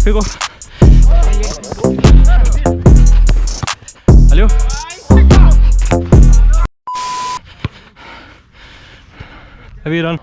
pegou. Valeu. Tá virando.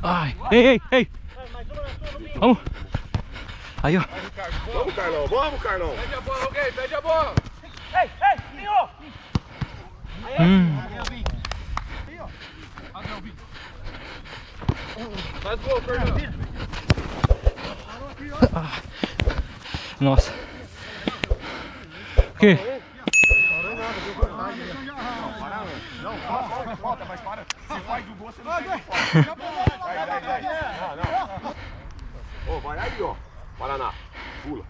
Ai, ei. Vamos. Aí, ó. Vamos, Carlão, vamos, Carlão. Pede a bola, alguém, pede a bola. Ei, senhor. Faz gol, Fernando. Nossa. O quê? Não, falta, mas para. Você faz o gol, você não tem falta. Ó, vai aí, ó. Paraná. Pula.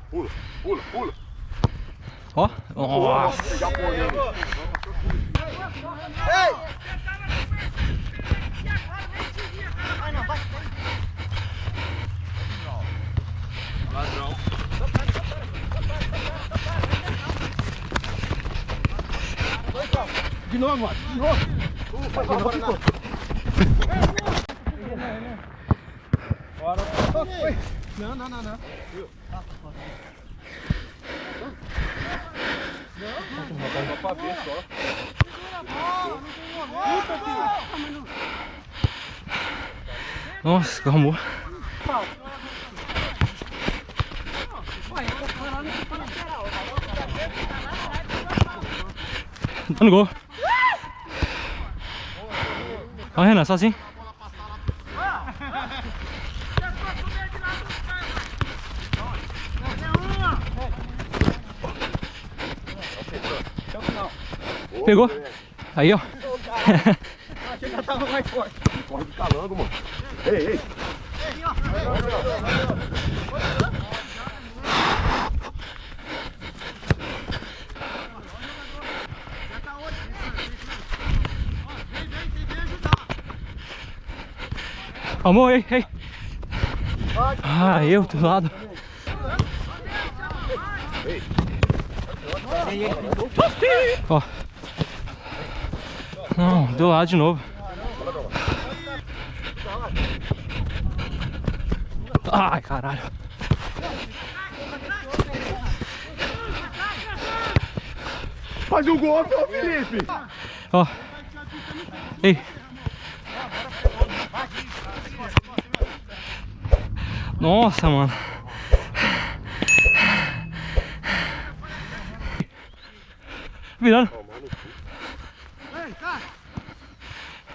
Ó. Nossa. Já põe ele. Ei! Ai, não, vai. Ladrão. De novo, mano. De novo. Bora. Não. Não. Só pra ver só. Nossa, arrumou. Tá no gol. Ó, Renan, sozinho. Pegou. Aí, ó. Achei que já tava mais forte. Corre de calango, mano. Ei. Amor, ei. Ah, eu do lado. Ó. Não, do lado de novo. Ai, caralho. Faz um gol, seu Felipe. Ó. Ei. Nossa, mano. Virando.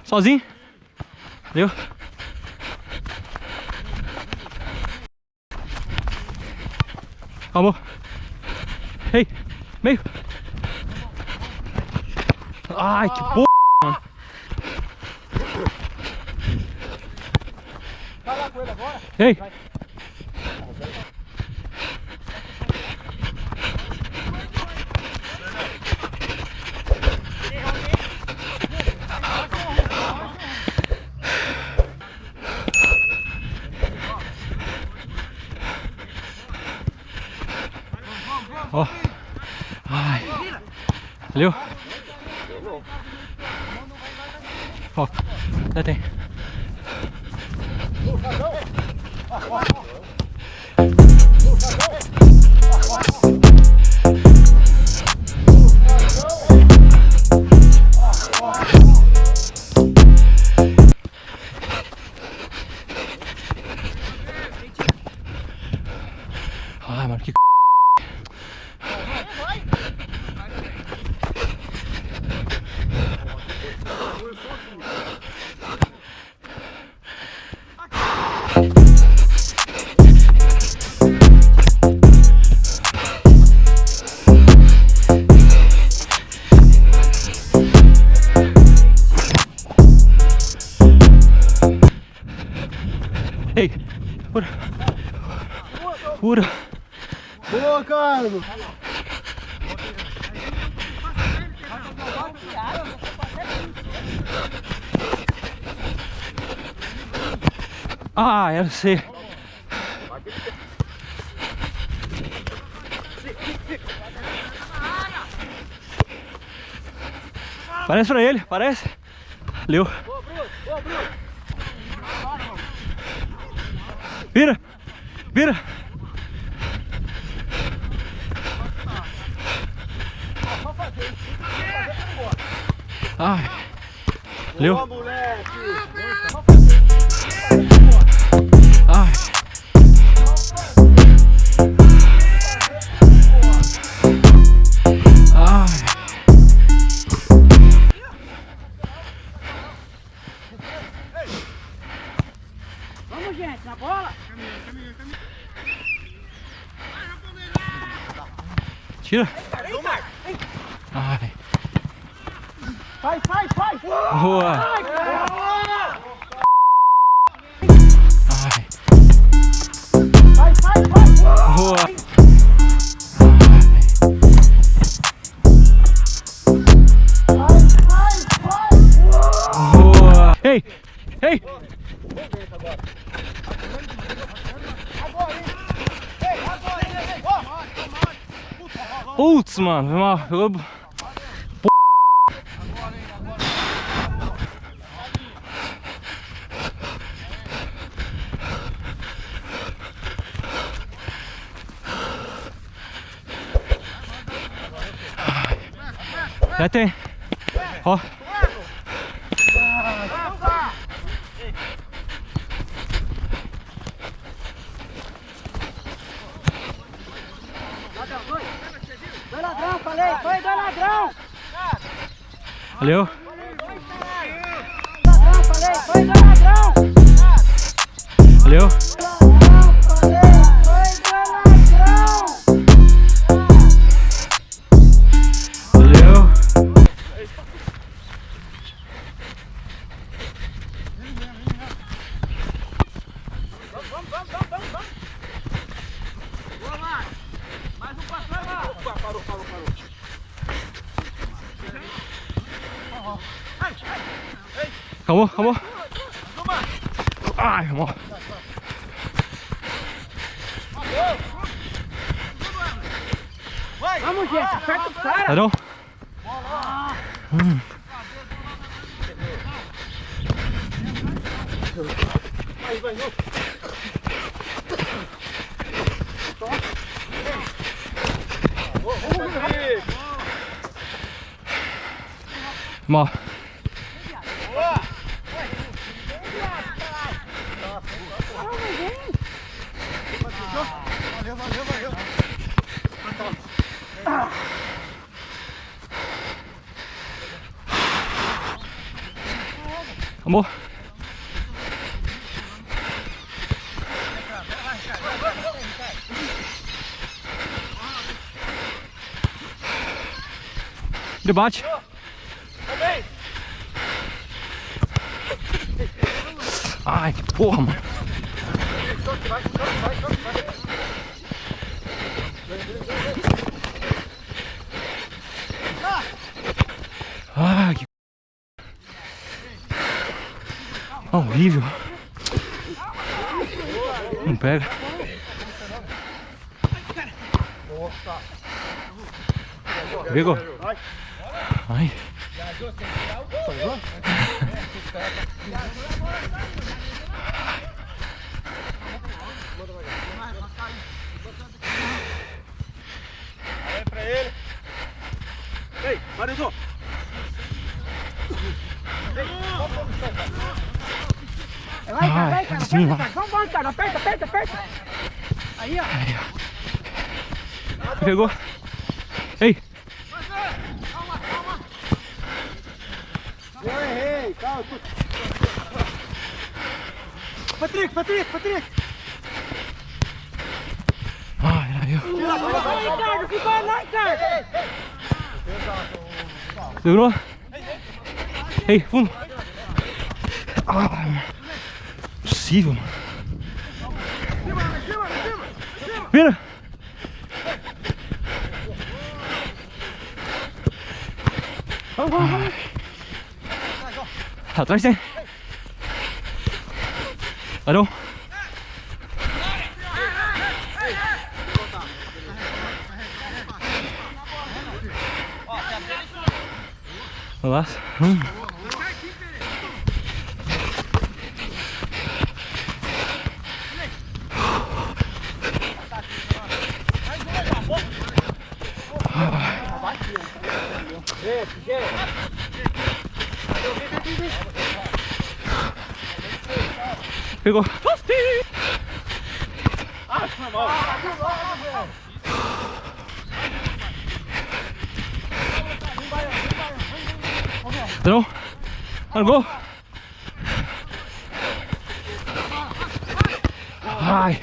Sozinho. Valeu. Calma. Ei, meio. Ai, que porra, mano. Vai lá com ele agora. Ei. Ó. Ai. Valeu. Ó. Já tem. Ai, mano, que Ei, pura. Boa, Carlos. Ah, eu sei. Parece pra ele, parece. Valeu. Vira. Vira. Ai. Valeu. Boa, moleque. Ai. Ai. Vamos, gente, na bola. Tira. Ai. Vai. Boa. Ai. Vai. Boa. Boa. Ei. Ei. Putz, mano, foi mal. Pegou. Já tem. Ó. Dois ladrão, falei. Foi dois ladrão. Valeu. Ladrão, falei. Foi dois ladrão. Valeu. Ladrão, falei. Foi dois ladrão. Valeu. Vamos. Boa, Marcos. Mais um passão lá. Opa, parou. Acabou. Ai, amor. Vamos, gente. Aperta os caras. Ladrão. Mal. Valeu. Amor. Debate. Ai, que porra, mano. Ai, que horrível. Não pega. Pegou. Ai. Vai pra ele. Ei, Marizão. Vai, cara. sim, Aperta, cara. Vamos, cara. Aperta. Aí, ó. Pegou. Ei. Eu errei, calma. Patrick. Ai, era eu. Vai, Ricardo. Ficou lá, Ricardo. Segurou? Ei, fundo. Ah, impossível, mano. Vira. Vamos. Atrás tem. Parou. Olá. Pegou. Ah, foi mal. Não. Largou. Ai.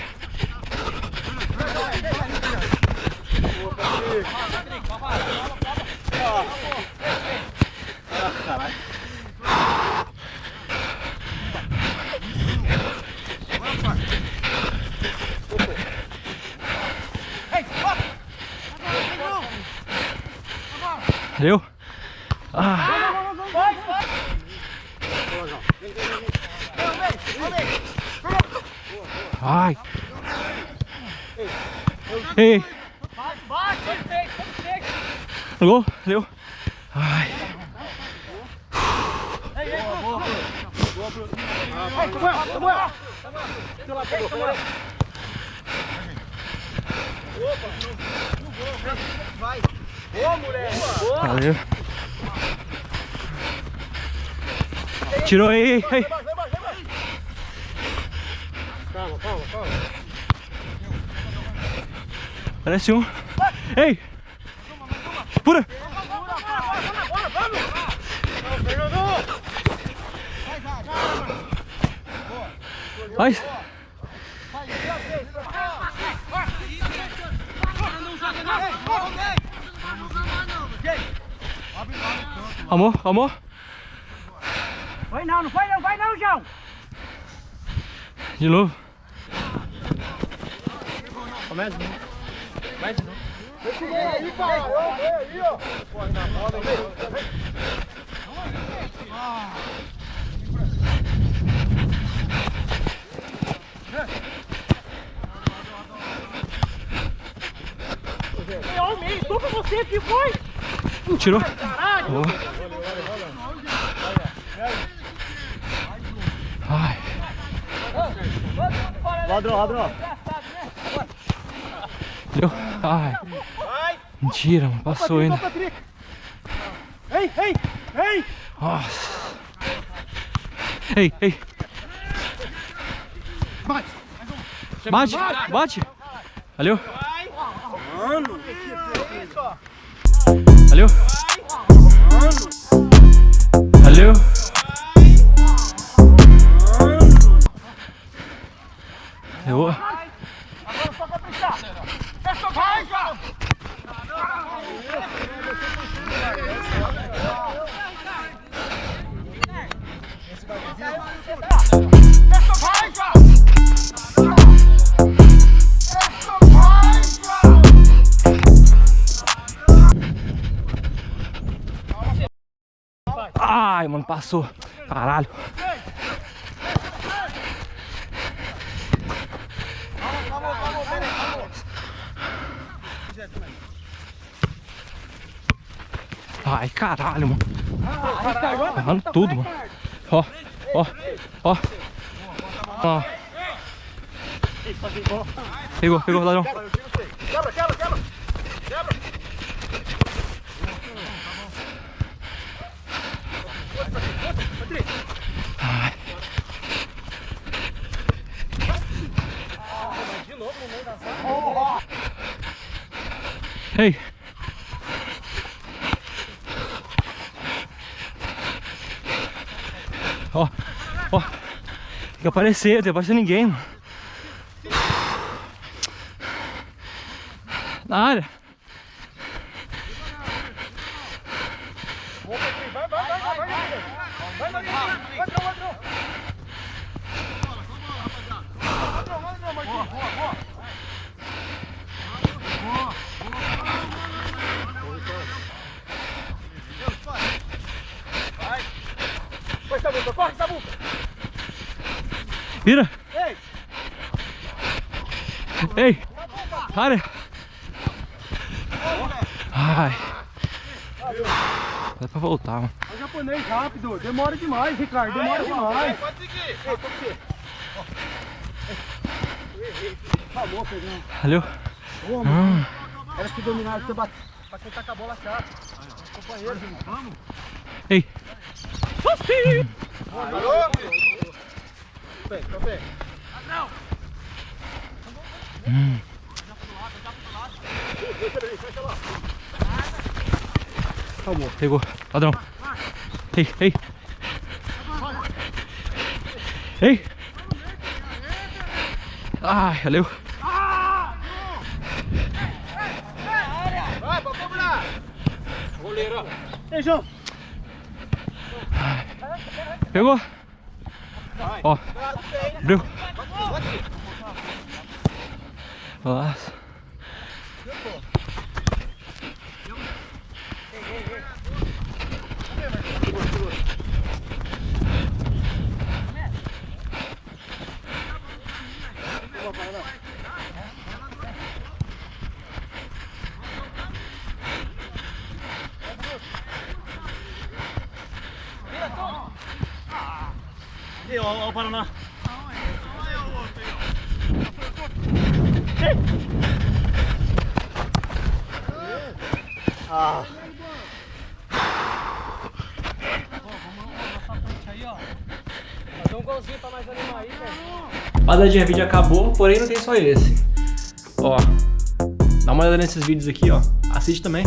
Caralho. Valeu. Ah. Ai. Ei. Largou. Valeu. Ai. Vai. Boa, moleque. Boa. Valeu. Tirou aí. Calma. Parece um. Ei. Pura. Vai. Amor. Vai não, João. De novo. Começa. Vai de novo. Aí, cara. Aí, ó. Corre na roda aí. Tô com você, que foi? Tirou. Caralho. Boa. Ai. Ladrão. Deu. Ai. Mentira, mano. Passou ainda. Ei. Nossa. Ei. Bate. Valeu. Mano. Valeu. Valeu. Eu. Agora só caprichar. É só vai, cara. Ai, mano, passou. Caralho. Ai, caralho, mano. Errando tudo, mano. Ó. Pegou, ladrão. Quebra. Ai. De novo no meio da sala. Ei. Ó. Tem que aparecer, não tem que aparecer ninguém, mano. Na área. Corre, Sabu! Vira! Ei! Área! Ai! Dá pra voltar, mano. É japonês rápido. Demora demais, Ricardo. Demora demais. Pode seguir! Falou, Pedrão. Valeu! Era que dominava você bater. Pra quem tá com a bola chata. Companheiro, vamos. Ei! Alô? Ladrão! Calma. Pegou. Ladrão. Ei, ei. Ei. Ai, valeu. Vai, vamos cobrar! Goleiro. Ei, João. Pegou. Ó. Abriu. Nossa. E ó, o Paraná. Ah. Fazer um golzinho pra mais animar aí, velho. Rapaziada, o vídeo acabou, porém não tem só esse. Ó, dá uma olhada nesses vídeos aqui, ó. Assiste também.